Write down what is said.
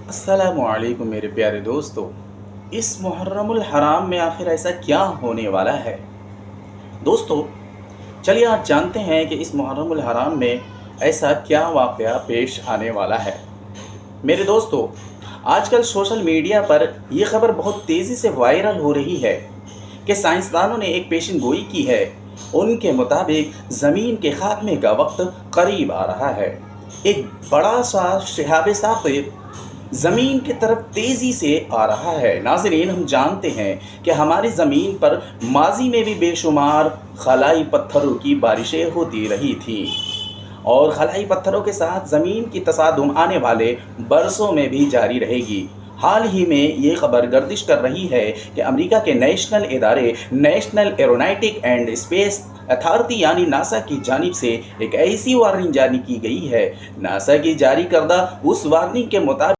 अस्सलामु अलैकुम मेरे प्यारे दोस्तों। इस मुहर्रमुल हराम में आखिर ऐसा क्या होने वाला है? दोस्तों, चलिए आज जानते हैं कि इस मुहर्रमुल हराम में ऐसा क्या वाक़या पेश आने वाला है। मेरे दोस्तों, आजकल सोशल मीडिया पर ये ख़बर बहुत तेज़ी से वायरल हो रही है कि साइंसदानों ने एक पेशिन गोई की है। उनके मुताबिक ज़मीन के ख़ात्मे का वक्त करीब आ रहा है। एक बड़ा सा शिहाब साक़िब ज़मीन की तरफ तेज़ी से आ रहा है। नाज़रीन, हम जानते हैं कि हमारी ज़मीन पर माज़ी में भी बेशुमार खलाई पत्थरों की बारिशें होती रही थीं और खलाई पत्थरों के साथ ज़मीन की तसादुम आने वाले बरसों में भी जारी रहेगी। हाल ही में ये खबर गर्दिश कर रही है कि अमेरिका के नेशनल इदारे national aeronautic and space authority यानी नासा की जानिब से एक ऐसी वार्निंग जारी की गई है। नासा की जारी करदा उस वार्निंग के मुताबिक